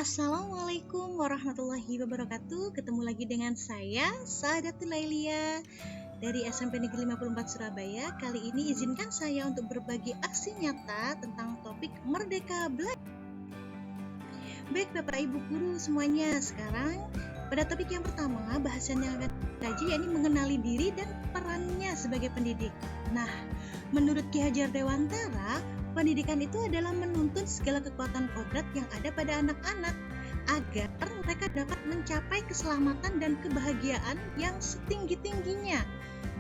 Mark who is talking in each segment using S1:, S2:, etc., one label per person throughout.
S1: Assalamualaikum warahmatullahi wabarakatuh. Ketemu lagi dengan saya, Saadatul Lailia dari SMP Negeri 54 Surabaya. Kali ini izinkan saya untuk berbagi aksi nyata tentang topik Merdeka Belajar. Baik Bapak Ibu Guru semuanya, sekarang pada topik yang pertama, bahasan yang akan dikaji yakni mengenali diri dan perannya sebagai pendidik. Nah, menurut Ki Hajar Dewantara, pendidikan itu adalah menuntun segala kekuatan kodrat yang ada pada anak-anak agar mereka dapat mencapai keselamatan dan kebahagiaan yang setinggi-tingginya,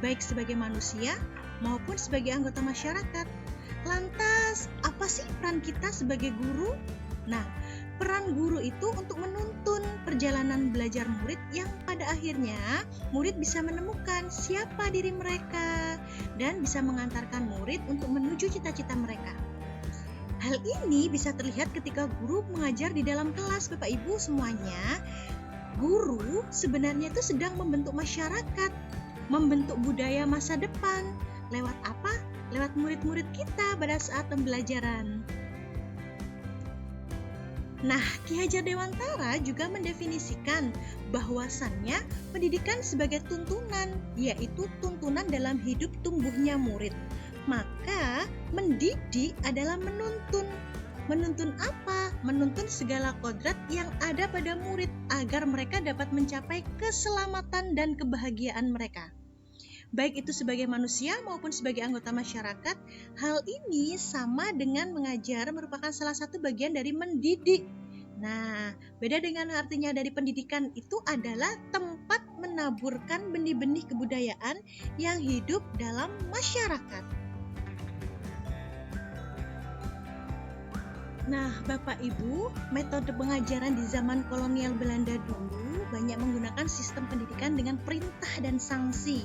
S1: baik sebagai manusia maupun sebagai anggota masyarakat. Lantas, apa sih peran kita sebagai guru? Nah, peran guru itu untuk menuntun perjalanan belajar murid yang pada akhirnya murid bisa menemukan siapa diri mereka dan bisa mengantarkan murid untuk menuju cita-cita mereka. Hal ini bisa terlihat ketika guru mengajar di dalam kelas, Bapak Ibu semuanya. Guru sebenarnya itu sedang membentuk masyarakat, membentuk budaya masa depan. Lewat apa? Lewat murid-murid kita pada saat pembelajaran. Nah, Ki Hajar Dewantara juga mendefinisikan bahwasannya pendidikan sebagai tuntunan, yaitu tuntunan dalam hidup tumbuhnya murid. Maka, mendidik adalah menuntun. Menuntun apa? Menuntun segala kodrat yang ada pada murid agar mereka dapat mencapai keselamatan dan kebahagiaan mereka. Baik itu sebagai manusia maupun sebagai anggota masyarakat, hal ini sama dengan mengajar merupakan salah satu bagian dari mendidik. Nah, beda dengan artinya dari pendidikan itu adalah tempat menaburkan benih-benih kebudayaan yang hidup dalam masyarakat. Nah, Bapak Ibu, metode pengajaran di zaman kolonial Belanda dulu banyak menggunakan sistem pendidikan dengan perintah dan sanksi.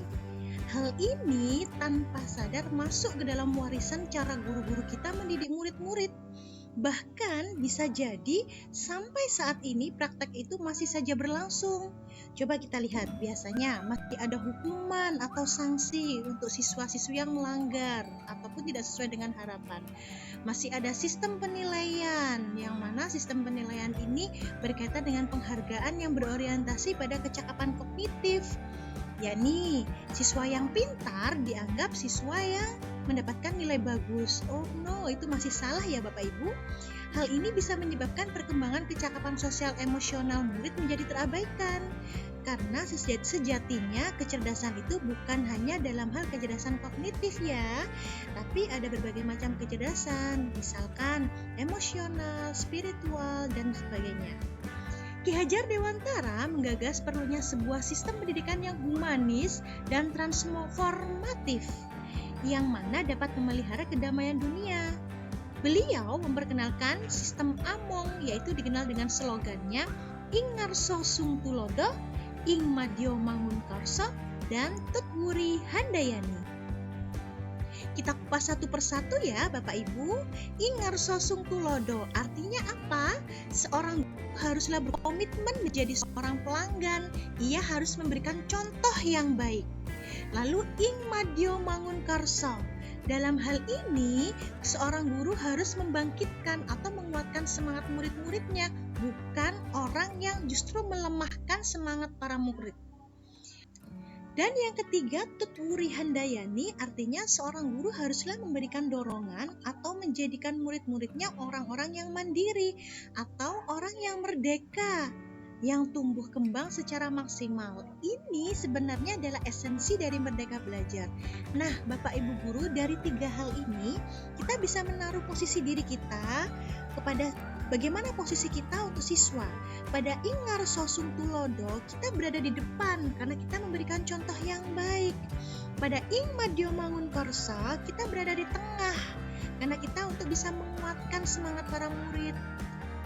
S1: Hal ini tanpa sadar masuk ke dalam warisan cara guru-guru kita mendidik murid-murid. Bahkan bisa jadi sampai saat ini praktek itu masih saja berlangsung. Coba kita lihat, biasanya masih ada hukuman atau sanksi untuk siswa-siswi yang melanggar ataupun tidak sesuai dengan harapan. Masih ada sistem penilaian, yang mana sistem penilaian ini berkaitan dengan penghargaan yang berorientasi pada kecakapan kognitif. Yakni siswa yang pintar dianggap siswa yang mendapatkan nilai bagus. Oh no, itu masih salah ya Bapak Ibu. Hal ini bisa menyebabkan perkembangan kecakapan sosial emosional murid menjadi terabaikan. Karena sejatinya kecerdasan itu bukan hanya dalam hal kecerdasan kognitif ya, tapi ada berbagai macam kecerdasan, misalkan emosional, spiritual, dan sebagainya. Ki Hajar Dewantara menggagas perlunya sebuah sistem pendidikan yang humanis dan transformatif, yang mana dapat memelihara kedamaian dunia. Beliau memperkenalkan sistem Among, yaitu dikenal dengan slogannya Ing Ngarso Sung Tulodo, Ing Madyo Mangun Karso, dan Tut Wuri Handayani. Kita kupas satu persatu ya Bapak Ibu. Ing Ngarso Sung Tulodo artinya apa? Seorang haruslah berkomitmen menjadi seorang pelanggan. Ia harus memberikan contoh yang baik. Lalu Ing Madyo Mangun Karso. Dalam hal ini, seorang guru harus membangkitkan atau menguatkan semangat murid-muridnya, bukan orang yang justru melemahkan semangat para murid. Dan yang ketiga, Tut Wuri Handayani artinya seorang guru haruslah memberikan dorongan atau menjadikan murid-muridnya orang-orang yang mandiri atau orang yang merdeka, yang tumbuh kembang secara maksimal. Ini sebenarnya adalah esensi dari Merdeka Belajar. Nah, Bapak Ibu Guru, dari tiga hal ini kita bisa menaruh posisi diri kita kepada bagaimana posisi kita untuk siswa. Pada Ing Ngarso Sung Tulodo, kita berada di depan karena kita memberikan contoh yang baik. Pada Ing Madyo Mangun Karso, kita berada di tengah karena kita untuk bisa menguatkan semangat para murid,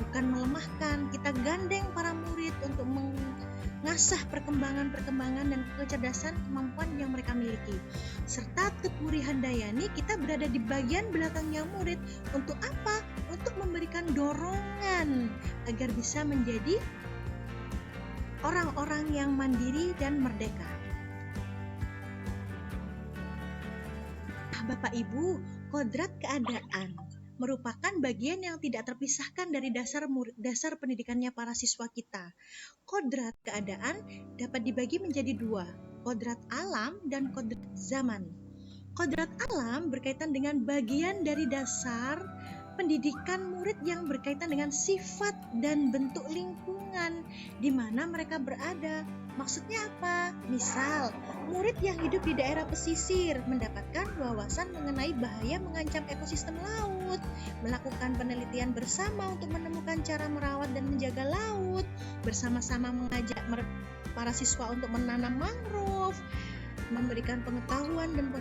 S1: bukan melemahkan. Kita gandeng para murid untuk mengasah perkembangan dan kecerdasan kemampuan yang mereka miliki. Serta Tut Wuri Handayani, kita berada di bagian belakangnya murid. Untuk apa? Untuk memberikan dorongan agar bisa menjadi orang-orang yang mandiri dan merdeka. Bapak Ibu, kodrat keadaan merupakan bagian yang tidak terpisahkan dari dasar pendidikannya para siswa kita. Kodrat keadaan dapat dibagi menjadi dua, kodrat alam dan kodrat zaman. Kodrat alam berkaitan dengan bagian dari dasar pendidikan murid yang berkaitan dengan sifat dan bentuk lingkungan di mana mereka berada. Maksudnya apa? Misal, murid yang hidup di daerah pesisir mendapatkan wawasan mengenai bahaya mengancam ekosistem laut, melakukan penelitian bersama untuk menemukan cara merawat dan menjaga laut, bersama-sama mengajak para siswa untuk menanam mangrove, memberikan pengetahuan dan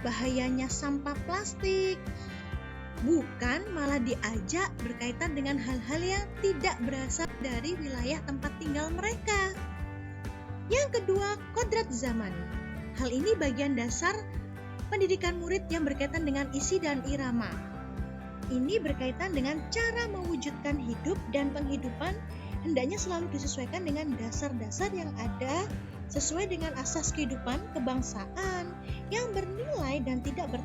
S1: bahayanya sampah plastik, bukan malah diajak berkaitan dengan hal-hal yang tidak berasal dari wilayah tempat tinggal mereka. Yang kedua, kodrat zaman. Hal ini bagian dasar pendidikan murid yang berkaitan dengan isi dan irama. Ini berkaitan dengan cara mewujudkan hidup dan penghidupan hendaknya selalu disesuaikan dengan dasar-dasar yang ada sesuai dengan asas kehidupan kebangsaan yang bernilai dan tidak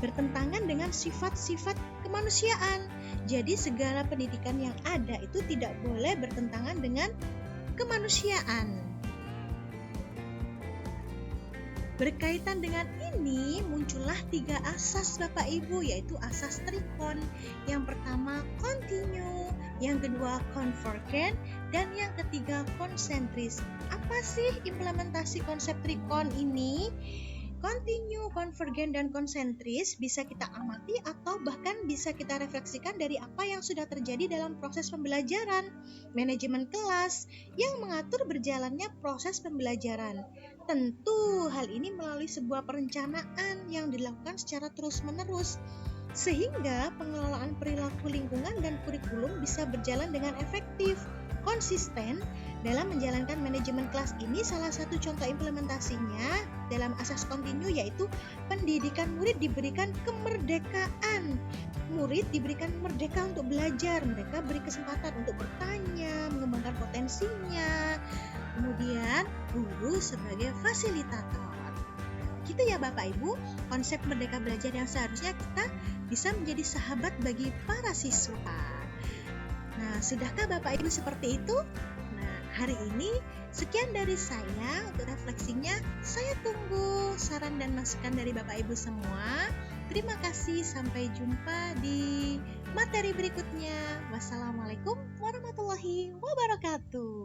S1: bertentangan dengan sifat-sifat kemanusiaan. Jadi segala pendidikan yang ada itu tidak boleh bertentangan dengan kemanusiaan. Berkaitan dengan ini muncullah 3 asas Bapak Ibu, yaitu asas trikon. Yang pertama continue, yang kedua convergent, dan yang ketiga konsentris. Apa sih implementasi konsep trikon ini? Continue, convergent, dan konsentris bisa kita amati atau bahkan bisa kita refleksikan dari apa yang sudah terjadi dalam proses pembelajaran, manajemen kelas yang mengatur berjalannya proses pembelajaran. Tentu hal ini melalui sebuah perencanaan yang dilakukan secara terus-menerus, sehingga pengelolaan perilaku lingkungan dan kurikulum bisa berjalan dengan efektif, konsisten. Dalam menjalankan manajemen kelas ini, salah satu contoh implementasinya dalam asas kontinu yaitu pendidikan murid diberikan kemerdekaan. Murid diberikan merdeka untuk belajar, mereka beri kesempatan untuk bertanya, mengembangkan potensinya. Kemudian guru sebagai fasilitator. Gitu ya Bapak Ibu, konsep merdeka belajar yang seharusnya kita bisa menjadi sahabat bagi para siswa. Nah, sudahkah Bapak Ibu seperti itu? Hari ini sekian dari saya untuk refleksinya. Saya tunggu saran dan masukan dari Bapak Ibu semua. Terima kasih, sampai jumpa di materi berikutnya. Wassalamualaikum warahmatullahi wabarakatuh.